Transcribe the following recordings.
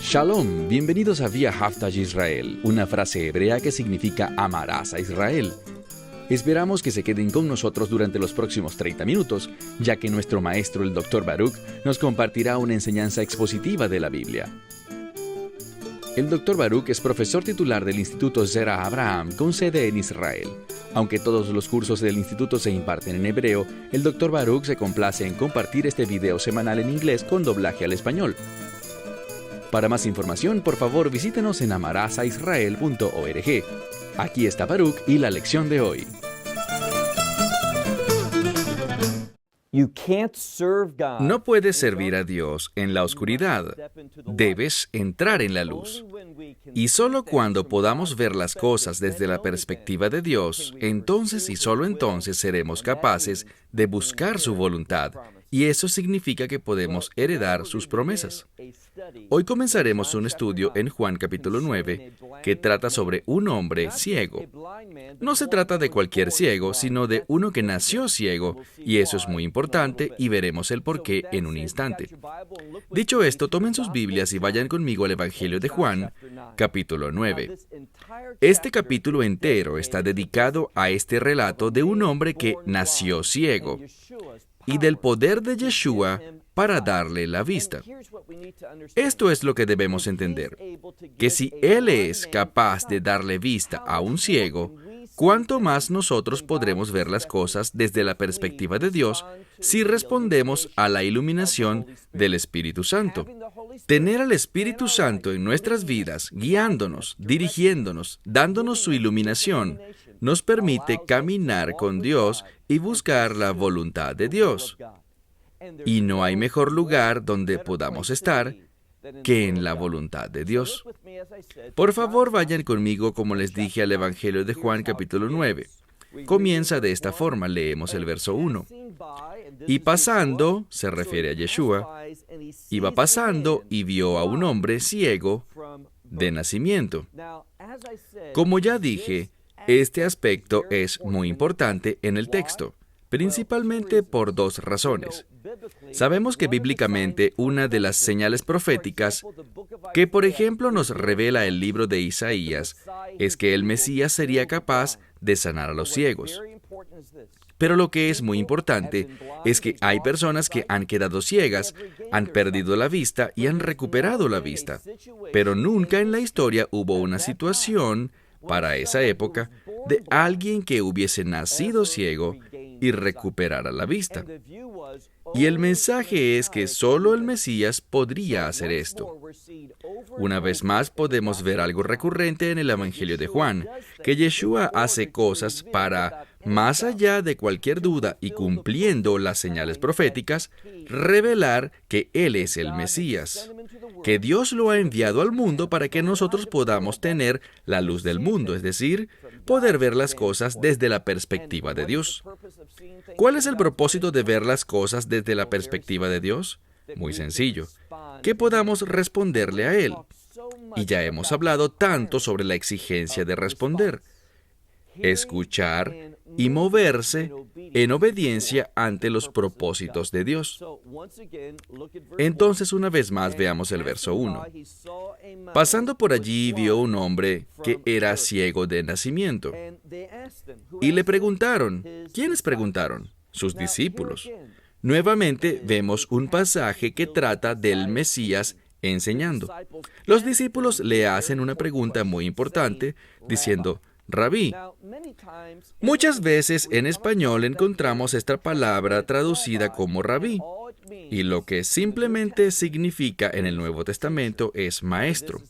Shalom, bienvenidos a Vía Haftaj Israel, una frase hebrea que significa amarás a Israel. Esperamos que se queden con nosotros durante los próximos 30 minutos, ya que nuestro maestro, el Dr. Baruch, nos compartirá una enseñanza expositiva de la Biblia. El Dr. Baruch es profesor titular del Instituto Zera Abraham, con sede en Israel. Aunque todos los cursos del instituto se imparten en hebreo, el Dr. Baruch se complace en compartir este video semanal en inglés con doblaje al español. Para más información, por favor, visítenos en amarasaisrael.org. Aquí está Baruch y la lección de hoy. No puedes servir a Dios en la oscuridad. Debes entrar en la luz. Y solo cuando podamos ver las cosas desde la perspectiva de Dios, entonces y solo entonces seremos capaces de buscar su voluntad. Y eso significa que podemos heredar sus promesas. Hoy comenzaremos un estudio en Juan capítulo 9 que trata sobre un hombre ciego. No se trata de cualquier ciego, sino de uno que nació ciego, y eso es muy importante y veremos el porqué en un instante. Dicho esto, tomen sus Biblias y vayan conmigo al Evangelio de Juan, capítulo 9. Este capítulo entero está dedicado a este relato de un hombre que nació ciego y del poder de Yeshua para darle la vista. Esto es lo que debemos entender, que si Él es capaz de darle vista a un ciego, ¿cuánto más nosotros podremos ver las cosas desde la perspectiva de Dios si respondemos a la iluminación del Espíritu Santo? Tener al Espíritu Santo en nuestras vidas, guiándonos, dirigiéndonos, dándonos su iluminación, nos permite caminar con Dios y buscar la voluntad de Dios. Y no hay mejor lugar donde podamos estar que en la voluntad de Dios. Por favor, vayan conmigo, como les dije, al Evangelio de Juan, capítulo 9. Comienza de esta forma, leemos el verso 1. Y pasando, se refiere a Yeshua, iba pasando y vio a un hombre ciego de nacimiento. Como ya dije, este aspecto es muy importante en el texto, principalmente por dos razones. Sabemos que bíblicamente una de las señales proféticas que, por ejemplo, nos revela el libro de Isaías es que el Mesías sería capaz de sanar a los ciegos. Pero lo que es muy importante es que hay personas que han quedado ciegas, han perdido la vista y han recuperado la vista. Pero nunca en la historia hubo una situación para esa época de alguien que hubiese nacido ciego y recuperara la vista. Y el mensaje es que solo el Mesías podría hacer esto. Una vez más podemos ver algo recurrente en el Evangelio de Juan, que Yeshua hace cosas para, más allá de cualquier duda y cumpliendo las señales proféticas, revelar que Él es el Mesías, que Dios lo ha enviado al mundo para que nosotros podamos tener la luz del mundo, es decir, poder ver las cosas desde la perspectiva de Dios. ¿Cuál es el propósito de ver las cosas desde la perspectiva de Dios? Muy sencillo, que podamos responderle a Él. Y ya hemos hablado tanto sobre la exigencia de responder, escuchar y moverse en obediencia ante los propósitos de Dios. Entonces, una vez más, veamos el verso 1. Pasando por allí, vio un hombre que era ciego de nacimiento. Y le preguntaron. ¿Quiénes preguntaron? Sus discípulos. Nuevamente, vemos un pasaje que trata del Mesías enseñando. Los discípulos le hacen una pregunta muy importante, diciendo: Rabí. Muchas veces en español encontramos esta palabra traducida como rabí, y lo que simplemente significa en el Nuevo Testamento es maestro.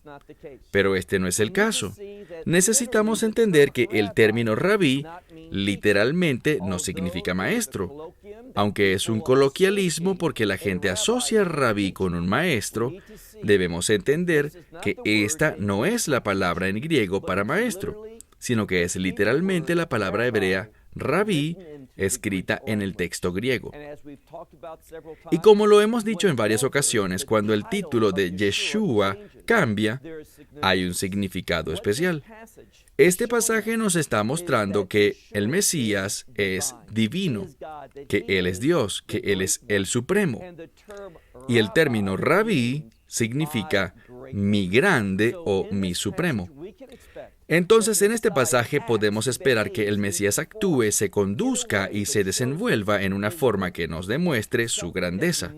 Pero este no es el caso. Necesitamos entender que el término rabí literalmente no significa maestro, aunque es un coloquialismo porque la gente asocia rabí con un maestro. Debemos entender que esta no es la palabra en griego para maestro, sino que es literalmente la palabra hebrea rabí, escrita en el texto griego. Y como lo hemos dicho en varias ocasiones, cuando el título de Yeshua cambia, hay un significado especial. Este pasaje nos está mostrando que el Mesías es divino, que Él es Dios, que Él es el Supremo. Y el término rabí significa mi grande o mi supremo. Entonces, en este pasaje podemos esperar que el Mesías actúe, se conduzca y se desenvuelva en una forma que nos demuestre su grandeza,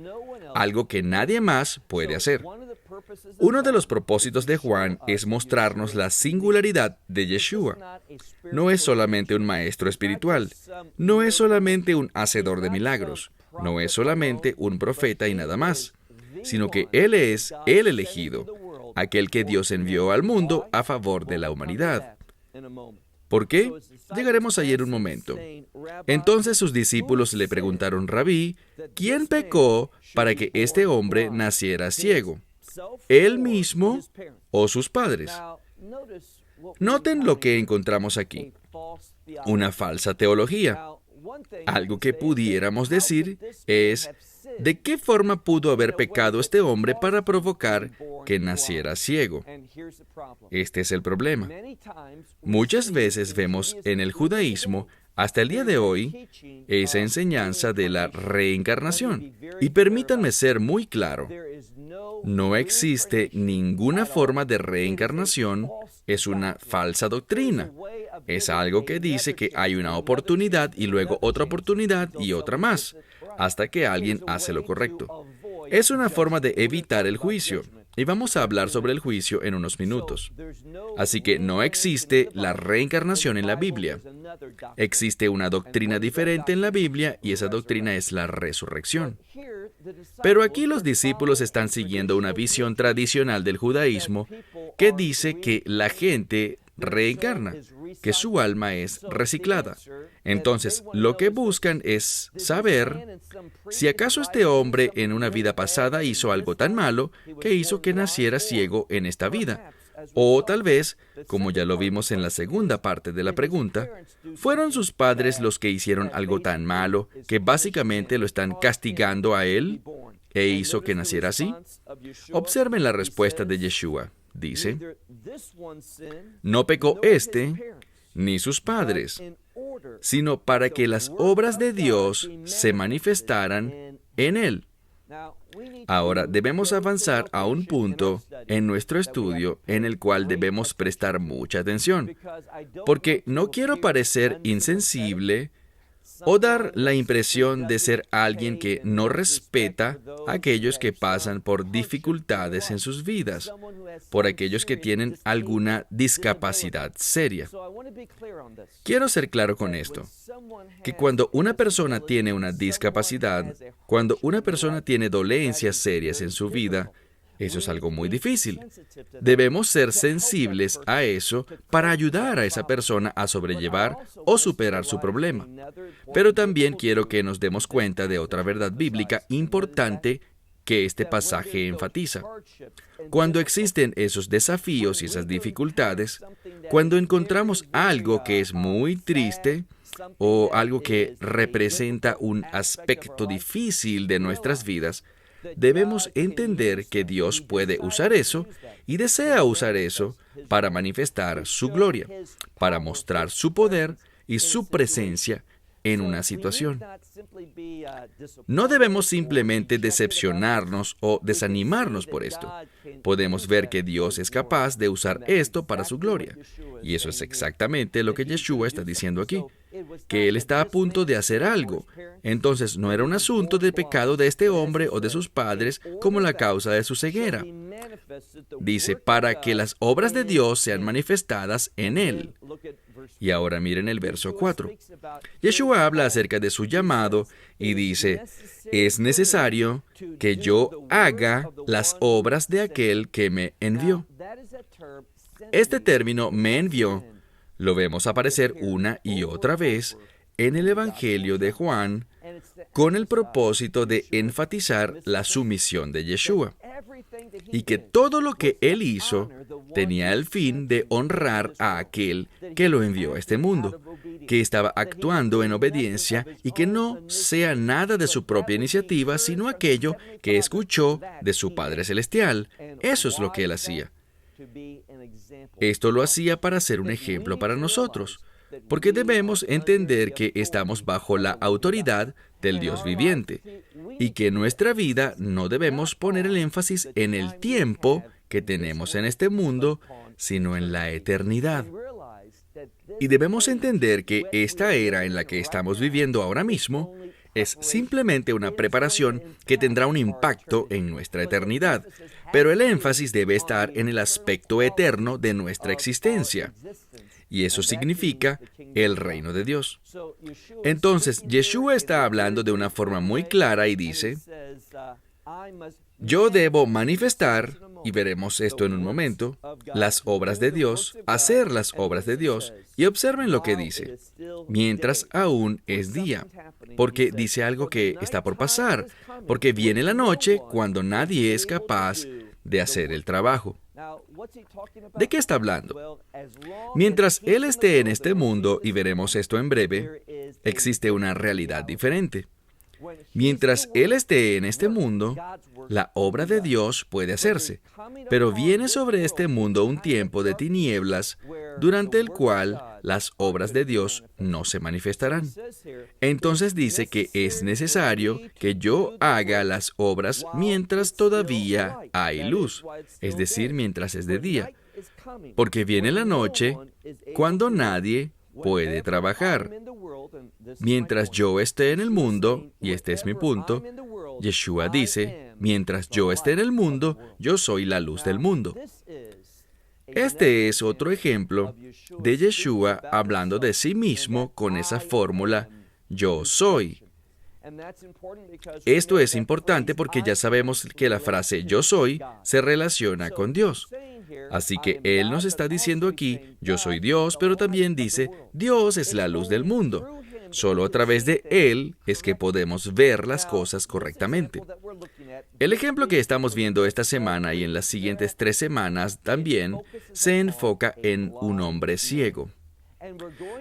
algo que nadie más puede hacer. Uno de los propósitos de Juan es mostrarnos la singularidad de Yeshua. No es solamente un maestro espiritual, no es solamente un hacedor de milagros, no es solamente un profeta y nada más, sino que Él es el elegido, aquel que Dios envió al mundo a favor de la humanidad. ¿Por qué? Llegaremos allí en un momento. Entonces sus discípulos le preguntaron, Rabí, ¿quién pecó para que este hombre naciera ciego? ¿Él mismo o sus padres? Noten lo que encontramos aquí. Una falsa teología. Algo que pudiéramos decir es, ¿de qué forma pudo haber pecado este hombre para provocar que naciera ciego? Este es el problema. Muchas veces vemos en el judaísmo, hasta el día de hoy, esa enseñanza de la reencarnación. Y permítanme ser muy claro. No existe ninguna forma de reencarnación, es una falsa doctrina. Es algo que dice que hay una oportunidad y luego otra oportunidad y otra más, hasta que alguien hace lo correcto. Es una forma de evitar el juicio, y vamos a hablar sobre el juicio en unos minutos. Así que no existe la reencarnación en la Biblia. Existe una doctrina diferente en la Biblia, y esa doctrina es la resurrección. Pero aquí los discípulos están siguiendo una visión tradicional del judaísmo que dice que la gente reencarna, que su alma es reciclada. Entonces, lo que buscan es saber si acaso este hombre en una vida pasada hizo algo tan malo que hizo que naciera ciego en esta vida. O tal vez, como ya lo vimos en la segunda parte de la pregunta, ¿fueron sus padres los que hicieron algo tan malo que básicamente lo están castigando a él e hizo que naciera así? Observen la respuesta de Yeshua. Dice, no pecó este ni sus padres, sino para que las obras de Dios se manifestaran en él. Ahora debemos avanzar a un punto en nuestro estudio en el cual debemos prestar mucha atención, porque no quiero parecer insensible o dar la impresión de ser alguien que no respeta a aquellos que pasan por dificultades en sus vidas, por aquellos que tienen alguna discapacidad seria. Quiero ser claro con esto, que cuando una persona tiene una discapacidad, cuando una persona tiene dolencias serias en su vida, eso es algo muy difícil. Debemos ser sensibles a eso para ayudar a esa persona a sobrellevar o superar su problema. Pero también quiero que nos demos cuenta de otra verdad bíblica importante que este pasaje enfatiza. Cuando existen esos desafíos y esas dificultades, cuando encontramos algo que es muy triste o algo que representa un aspecto difícil de nuestras vidas, debemos entender que Dios puede usar eso y desea usar eso para manifestar su gloria, para mostrar su poder y su presencia en una situación. No debemos simplemente decepcionarnos o desanimarnos por esto. Podemos ver que Dios es capaz de usar esto para su gloria. Y eso es exactamente lo que Yeshua está diciendo aquí, que Él está a punto de hacer algo. Entonces no era un asunto de pecado de este hombre o de sus padres como la causa de su ceguera. Dice, para que las obras de Dios sean manifestadas en Él. Y ahora miren el verso 4. Yeshua habla acerca de su llamado y dice, es necesario que yo haga las obras de aquel que me envió. Este término, me envió, lo vemos aparecer una y otra vez en el Evangelio de Juan con el propósito de enfatizar la sumisión de Yeshua y que todo lo que Él hizo tenía el fin de honrar a aquel que lo envió a este mundo, que estaba actuando en obediencia y que no sea nada de su propia iniciativa, sino aquello que escuchó de su Padre Celestial. Eso es lo que Él hacía. Esto lo hacía para ser un ejemplo para nosotros, porque debemos entender que estamos bajo la autoridad del Dios viviente y que en nuestra vida no debemos poner el énfasis en el tiempo que tenemos en este mundo, sino en la eternidad. Y debemos entender que esta era en la que estamos viviendo ahora mismo es simplemente una preparación que tendrá un impacto en nuestra eternidad, pero el énfasis debe estar en el aspecto eterno de nuestra existencia. Y eso significa el reino de Dios. Entonces, Yeshua está hablando de una forma muy clara y dice, yo debo manifestar, y veremos esto en un momento, las obras de Dios, hacer las obras de Dios, y observen lo que dice, mientras aún es día, porque dice algo que está por pasar, porque viene la noche cuando nadie es capaz de hacer el trabajo. ¿De qué está hablando? Mientras Él esté en este mundo, y veremos esto en breve, existe una realidad diferente. Mientras Él esté en este mundo, la obra de Dios puede hacerse, pero viene sobre este mundo un tiempo de tinieblas durante el cual las obras de Dios no se manifestarán. Entonces dice que es necesario que yo haga las obras mientras todavía hay luz, es decir, mientras es de día, porque viene la noche cuando nadie puede trabajar. Mientras yo esté en el mundo, y este es mi punto, Yeshua dice, mientras yo esté en el mundo, yo soy la luz del mundo. Este es otro ejemplo de Yeshua hablando de sí mismo con esa fórmula, yo soy. Esto es importante porque ya sabemos que la frase yo soy se relaciona con Dios. Así que Él nos está diciendo aquí, yo soy Dios, pero también dice, Dios es la luz del mundo. Solo a través de Él es que podemos ver las cosas correctamente. El ejemplo que estamos viendo esta semana y en las siguientes 3 semanas también se enfoca en un hombre ciego.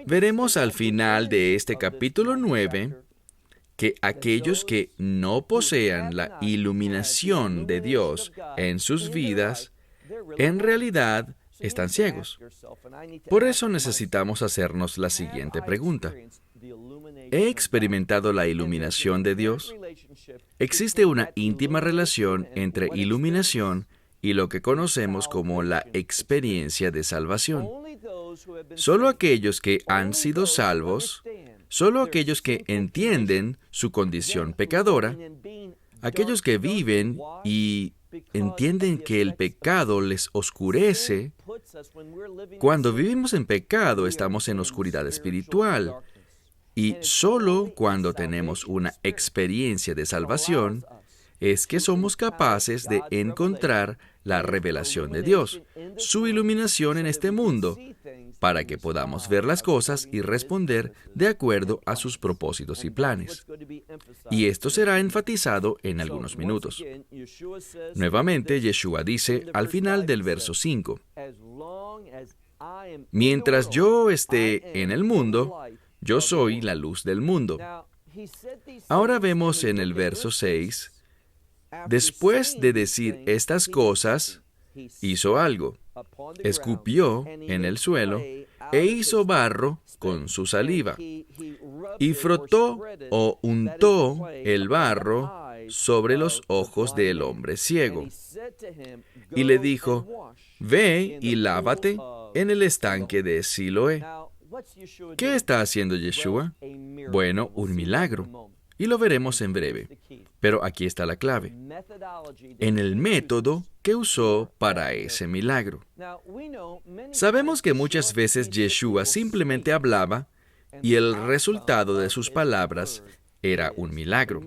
Veremos al final de este capítulo 9 que aquellos que no posean la iluminación de Dios en sus vidas, en realidad están ciegos. Por eso necesitamos hacernos la siguiente pregunta. ¿He experimentado la iluminación de Dios? Existe una íntima relación entre iluminación y lo que conocemos como la experiencia de salvación. Solo aquellos que han sido salvos, solo aquellos que entienden su condición pecadora, aquellos que viven y entienden que el pecado les oscurece. Cuando vivimos en pecado, estamos en oscuridad espiritual. Y solo cuando tenemos una experiencia de salvación es que somos capaces de encontrar la revelación de Dios, su iluminación en este mundo, para que podamos ver las cosas y responder de acuerdo a sus propósitos y planes. Y esto será enfatizado en algunos minutos. Nuevamente, Yeshua dice al final del verso 5, mientras yo esté en el mundo, yo soy la luz del mundo. Ahora vemos en el verso 6, después de decir estas cosas, hizo algo. Escupió en el suelo e hizo barro con su saliva, y frotó o untó el barro sobre los ojos del hombre ciego. Y le dijo, ve y lávate en el estanque de Siloé. ¿Qué está haciendo Yeshua? Bueno, un milagro. Y lo veremos en breve. Pero aquí está la clave. En el método que usó para ese milagro. Sabemos que muchas veces Yeshua simplemente hablaba y el resultado de sus palabras era un milagro,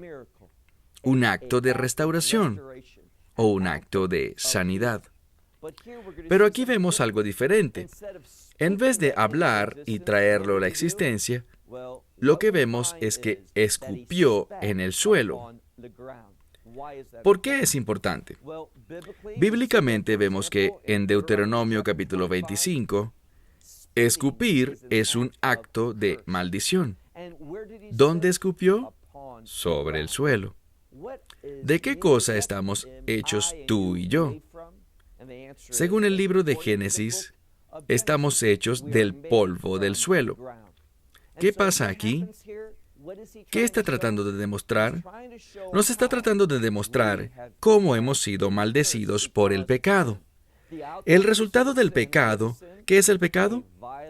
un acto de restauración o un acto de sanidad. Pero aquí vemos algo diferente. En vez de hablar y traerlo a la existencia, lo que vemos es que escupió en el suelo. ¿Por qué es importante? Bíblicamente vemos que en Deuteronomio capítulo 25, escupir es un acto de maldición. ¿Dónde escupió? Sobre el suelo. ¿De qué cosa estamos hechos tú y yo? Según el libro de Génesis, estamos hechos del polvo del suelo. ¿Qué pasa aquí? ¿Qué está tratando de demostrar? Nos está tratando de demostrar cómo hemos sido maldecidos por el pecado. El resultado del pecado, ¿qué es el pecado?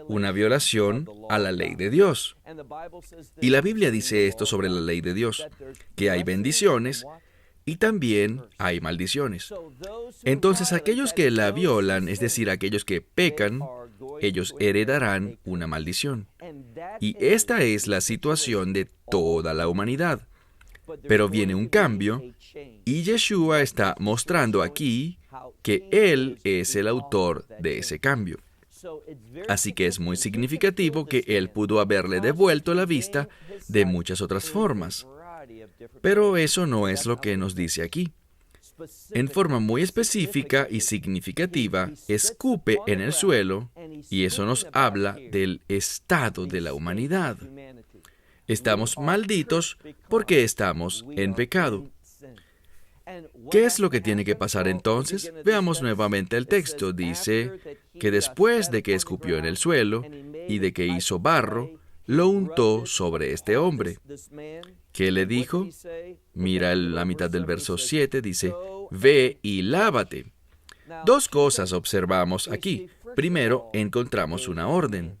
Una violación a la ley de Dios. Y la Biblia dice esto sobre la ley de Dios, que hay bendiciones y también hay maldiciones. Entonces, aquellos que la violan, es decir, aquellos que pecan, ellos heredarán una maldición. Y esta es la situación de toda la humanidad. Pero viene un cambio, y Yeshua está mostrando aquí que Él es el autor de ese cambio. Así que es muy significativo que Él pudo haberle devuelto la vista de muchas otras formas. Pero eso no es lo que nos dice aquí. En forma muy específica y significativa, escupe en el suelo, y eso nos habla del estado de la humanidad. Estamos malditos porque estamos en pecado. ¿Qué es lo que tiene que pasar entonces? Veamos nuevamente el texto. Dice que después de que escupió en el suelo y de que hizo barro, lo untó sobre este hombre. ¿Qué le dijo? Mira la mitad del verso 7, dice, ve y lávate. Dos cosas observamos aquí. Primero, encontramos una orden.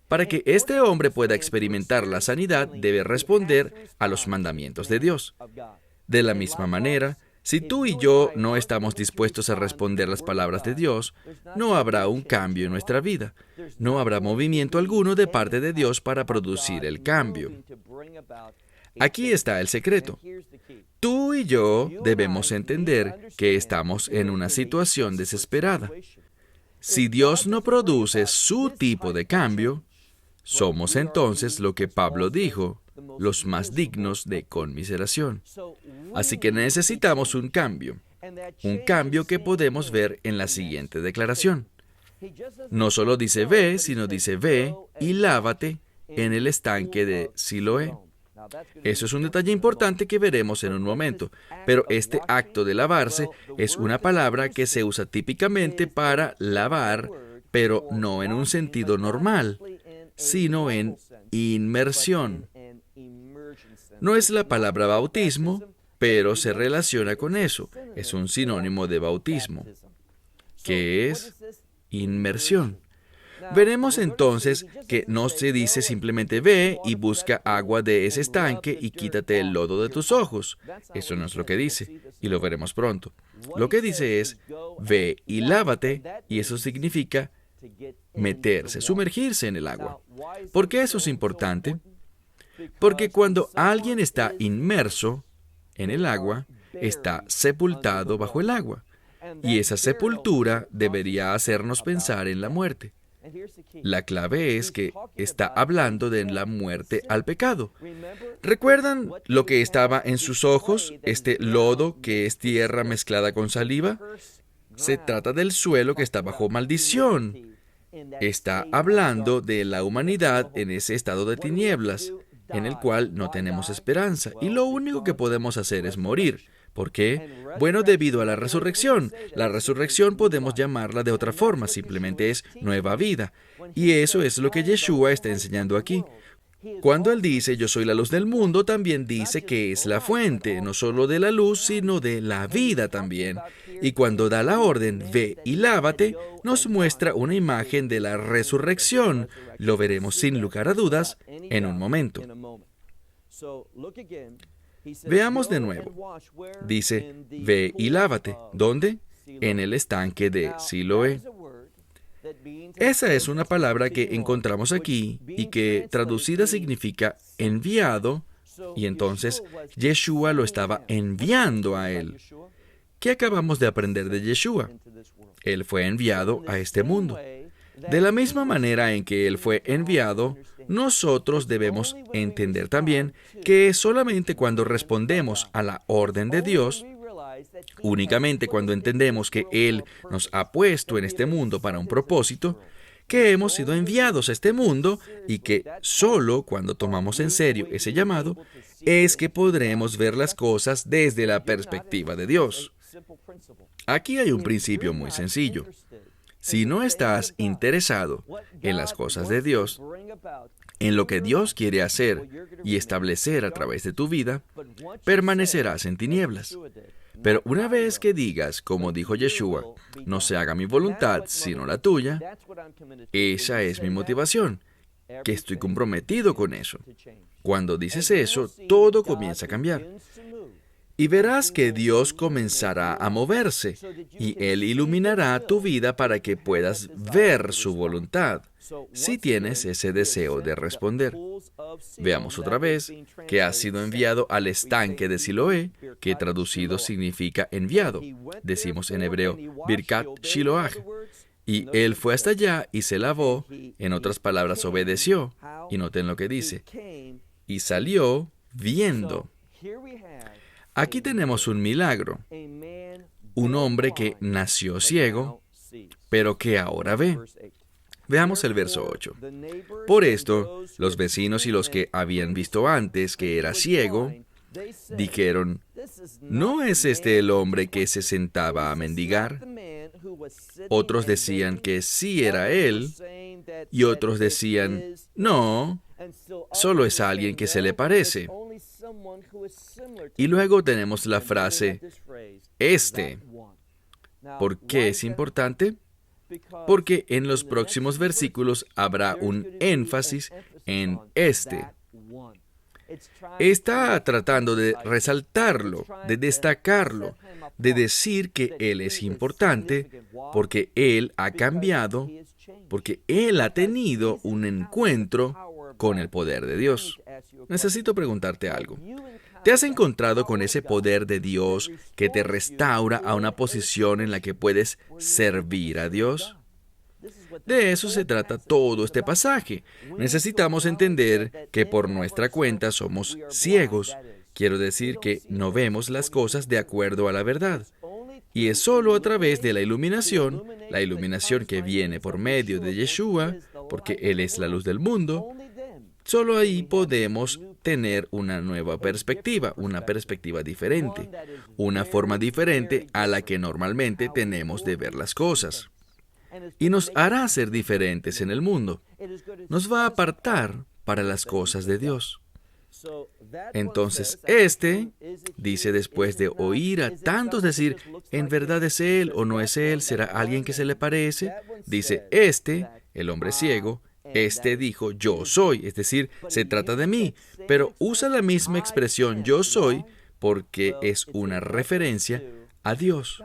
Para que este hombre pueda experimentar la sanidad, debe responder a los mandamientos de Dios. De la misma manera, si tú y yo no estamos dispuestos a responder las palabras de Dios, no habrá un cambio en nuestra vida. No habrá movimiento alguno de parte de Dios para producir el cambio. Aquí está el secreto. Tú y yo debemos entender que estamos en una situación desesperada. Si Dios no produce su tipo de cambio, somos entonces lo que Pablo dijo, los más dignos de conmiseración. Así que necesitamos un cambio que podemos ver en la siguiente declaración. No solo dice ve, sino dice ve y lávate en el estanque de Siloé. Eso es un detalle importante que veremos en un momento, pero este acto de lavarse es una palabra que se usa típicamente para lavar, pero no en un sentido normal, sino en inmersión. No es la palabra bautismo, pero se relaciona con eso. Es un sinónimo de bautismo, que es inmersión. Veremos entonces que no se dice simplemente ve y busca agua de ese estanque y quítate el lodo de tus ojos. Eso no es lo que dice, y lo veremos pronto. Lo que dice es ve y lávate, y eso significa meterse, sumergirse en el agua. ¿Por qué eso es importante? Porque cuando alguien está inmerso en el agua, está sepultado bajo el agua. Y esa sepultura debería hacernos pensar en la muerte. La clave es que está hablando de la muerte al pecado. ¿Recuerdan lo que estaba en sus ojos, este lodo que es tierra mezclada con saliva? Se trata del suelo que está bajo maldición. Está hablando de la humanidad en ese estado de tinieblas, en el cual no tenemos esperanza, y lo único que podemos hacer es morir. ¿Por qué? Bueno, debido a la resurrección. La resurrección podemos llamarla de otra forma, simplemente es nueva vida. Y eso es lo que Yeshua está enseñando aquí. Cuando Él dice, yo soy la luz del mundo, también dice que es la fuente, no solo de la luz, sino de la vida también. Y cuando da la orden, ve y lávate, nos muestra una imagen de la resurrección. Lo veremos sin lugar a dudas en un momento. Veamos de nuevo. Dice, ve y lávate. ¿Dónde? En el estanque de Siloé. Esa es una palabra que encontramos aquí y que traducida significa enviado, y entonces Yeshua lo estaba enviando a él. ¿Qué acabamos de aprender de Yeshua? Él fue enviado a este mundo. De la misma manera en que Él fue enviado, nosotros debemos entender también que solamente cuando respondemos a la orden de Dios, únicamente cuando entendemos que Él nos ha puesto en este mundo para un propósito, que hemos sido enviados a este mundo y que solo cuando tomamos en serio ese llamado es que podremos ver las cosas desde la perspectiva de Dios. Aquí hay un principio muy sencillo. Si no estás interesado en las cosas de Dios, en lo que Dios quiere hacer y establecer a través de tu vida, permanecerás en tinieblas. Pero una vez que digas, como dijo Yeshua, no se haga mi voluntad, sino la tuya, esa es mi motivación, que estoy comprometido con eso. Cuando dices eso, todo comienza a cambiar. Y verás que Dios comenzará a moverse, y Él iluminará tu vida para que puedas ver su voluntad, si tienes ese deseo de responder. Veamos otra vez que ha sido enviado al estanque de Siloé, que traducido significa enviado. Decimos en hebreo, Birkat Shiloah. Y él fue hasta allá y se lavó, en otras palabras, obedeció. Y noten lo que dice. Y salió viendo. Aquí tenemos un milagro. Un hombre que nació ciego, pero que ahora ve. Veamos el verso 8. Por esto, los vecinos y los que habían visto antes que era ciego, dijeron, ¿no es este el hombre que se sentaba a mendigar? Otros decían que sí era él, y otros decían, no, solo es alguien que se le parece. Y luego tenemos la frase, este. ¿Por qué es importante? Porque en los próximos versículos habrá un énfasis en este. Está tratando de resaltarlo, de destacarlo, de decir que Él es importante porque Él ha cambiado, porque Él ha tenido un encuentro con el poder de Dios. Necesito preguntarte algo. ¿Te has encontrado con ese poder de Dios que te restaura a una posición en la que puedes servir a Dios? De eso se trata todo este pasaje. Necesitamos entender que por nuestra cuenta somos ciegos. Quiero decir que no vemos las cosas de acuerdo a la verdad. Y es solo a través de la iluminación que viene por medio de Yeshua, porque Él es la luz del mundo, solo ahí podemos tener una nueva perspectiva, una perspectiva diferente, una forma diferente a la que normalmente tenemos de ver las cosas. Y nos hará ser diferentes en el mundo. Nos va a apartar para las cosas de Dios. Entonces, dice después de oír a tantos decir, ¿en verdad es él o no es él? ¿Será alguien que se le parece? Dice, el hombre ciego, dijo, yo soy, es decir, se trata de mí, pero usa la misma expresión yo soy porque es una referencia a Dios.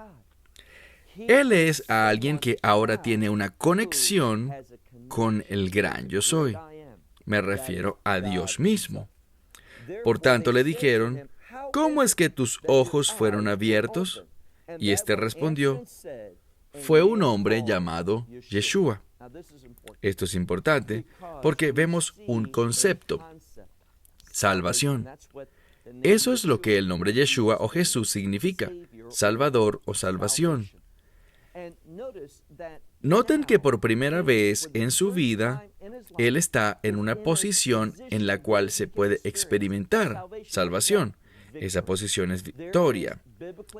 Él es a alguien que ahora tiene una conexión con el gran yo soy. Me refiero a Dios mismo. Por tanto, le dijeron, ¿cómo es que tus ojos fueron abiertos? Y respondió, fue un hombre llamado Yeshua. Esto es importante porque vemos un concepto, salvación. Eso es lo que el nombre Yeshua o Jesús significa, Salvador o salvación. Noten que por primera vez en su vida, Él está en una posición en la cual se puede experimentar salvación. Esa posición es victoria.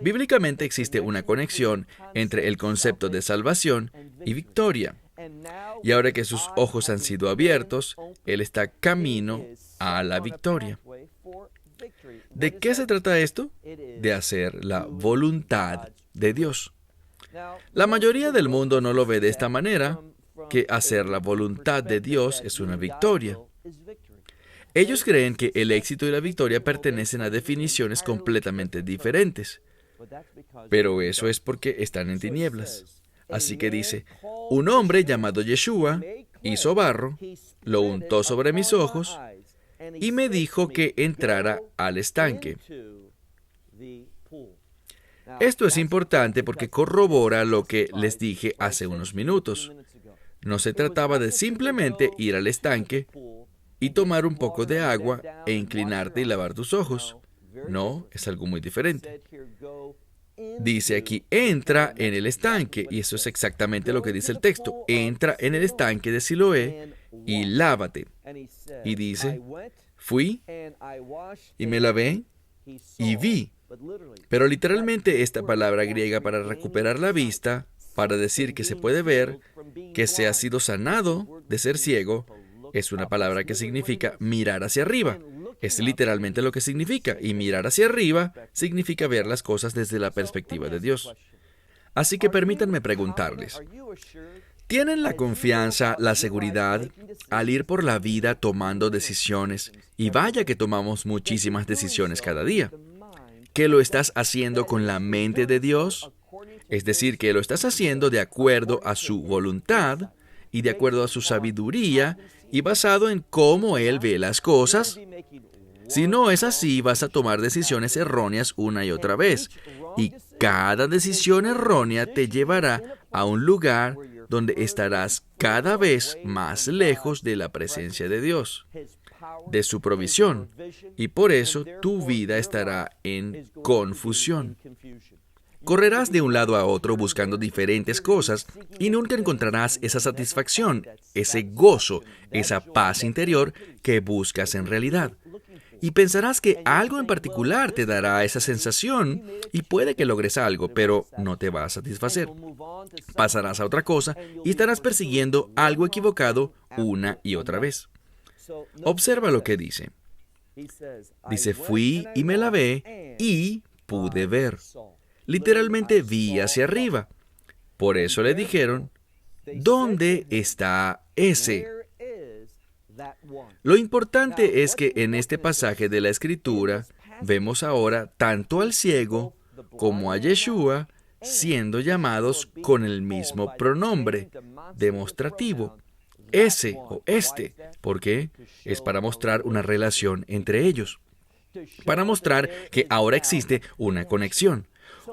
Bíblicamente existe una conexión entre el concepto de salvación y victoria. Y ahora que sus ojos han sido abiertos, Él está camino a la victoria. ¿De qué se trata esto? De hacer la voluntad de Dios. La mayoría del mundo no lo ve de esta manera, que hacer la voluntad de Dios es una victoria. Ellos creen que el éxito y la victoria pertenecen a definiciones completamente diferentes. Pero eso es porque están en tinieblas. Así que dice, un hombre llamado Yeshua hizo barro, lo untó sobre mis ojos y me dijo que entrara al estanque. Esto es importante porque corrobora lo que les dije hace unos minutos. No se trataba de simplemente ir al estanque y tomar un poco de agua e inclinarte y lavar tus ojos. No, es algo muy diferente. Dice aquí, entra en el estanque, y eso es exactamente lo que dice el texto. Entra en el estanque de Siloé y lávate. Y dice, fui y me lavé y vi. Pero literalmente esta palabra griega para recuperar la vista, para decir que se puede ver, que se ha sido sanado de ser ciego, es una palabra que significa mirar hacia arriba. Es literalmente lo que significa, y mirar hacia arriba significa ver las cosas desde la perspectiva de Dios. Así que permítanme preguntarles, ¿tienen la confianza, la seguridad al ir por la vida tomando decisiones? Y vaya que tomamos muchísimas decisiones cada día. ¿Que lo estás haciendo con la mente de Dios? Es decir, que lo estás haciendo de acuerdo a su voluntad y de acuerdo a su sabiduría y basado en cómo Él ve las cosas. Si no es así, vas a tomar decisiones erróneas una y otra vez. Y cada decisión errónea te llevará a un lugar donde estarás cada vez más lejos de la presencia de Dios, de su provisión. Y por eso tu vida estará en confusión. Correrás de un lado a otro buscando diferentes cosas y nunca encontrarás esa satisfacción, ese gozo, esa paz interior que buscas en realidad. Y pensarás que algo en particular te dará esa sensación y puede que logres algo, pero no te va a satisfacer. Pasarás a otra cosa y estarás persiguiendo algo equivocado una y otra vez. Observa lo que dice. Dice, fui y me lavé y pude ver. Literalmente vi hacia arriba. Por eso le dijeron, ¿dónde está ese? Lo importante es que en este pasaje de la Escritura vemos ahora tanto al ciego como a Yeshua siendo llamados con el mismo pronombre demostrativo, ese o este. ¿Por qué? Es para mostrar una relación entre ellos, para mostrar que ahora existe una conexión.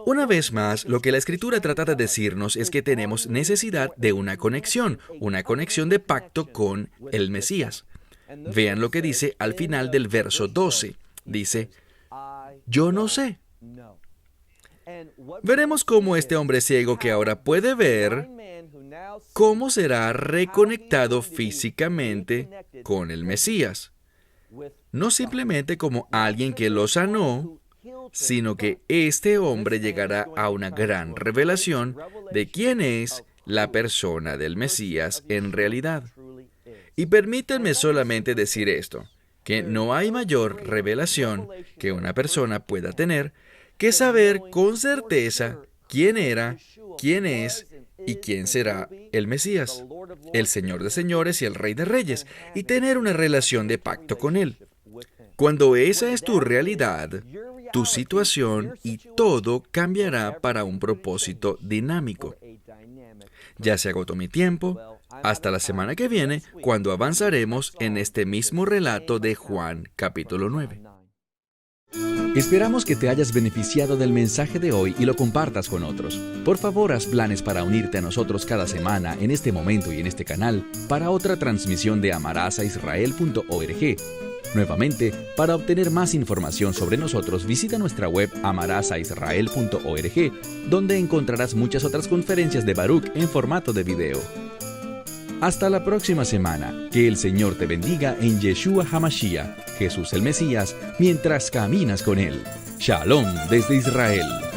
Una vez más, lo que la Escritura trata de decirnos es que tenemos necesidad de una conexión de pacto con el Mesías. Vean lo que dice al final del verso 12. Dice, yo no sé. Veremos cómo este hombre ciego que ahora puede ver, cómo será reconectado físicamente con el Mesías. No simplemente como alguien que lo sanó, sino que este hombre llegará a una gran revelación de quién es la persona del Mesías en realidad. Y permítanme solamente decir esto, que no hay mayor revelación que una persona pueda tener que saber con certeza quién era, quién es y quién será el Mesías, el Señor de señores y el Rey de reyes, y tener una relación de pacto con Él. Cuando esa es tu realidad, tu situación y todo cambiará para un propósito dinámico. Ya se agotó mi tiempo. Hasta la semana que viene, cuando avanzaremos en este mismo relato de Juan, capítulo 9. Esperamos que te hayas beneficiado del mensaje de hoy y lo compartas con otros. Por favor, haz planes para unirte a nosotros cada semana en este momento y en este canal para otra transmisión de amarazaisrael.org. Nuevamente, para obtener más información sobre nosotros, visita nuestra web amarazaisrael.org, donde encontrarás muchas otras conferencias de Baruch en formato de video. Hasta la próxima semana. Que el Señor te bendiga en Yeshua HaMashiach, Jesús el Mesías, mientras caminas con Él. Shalom desde Israel.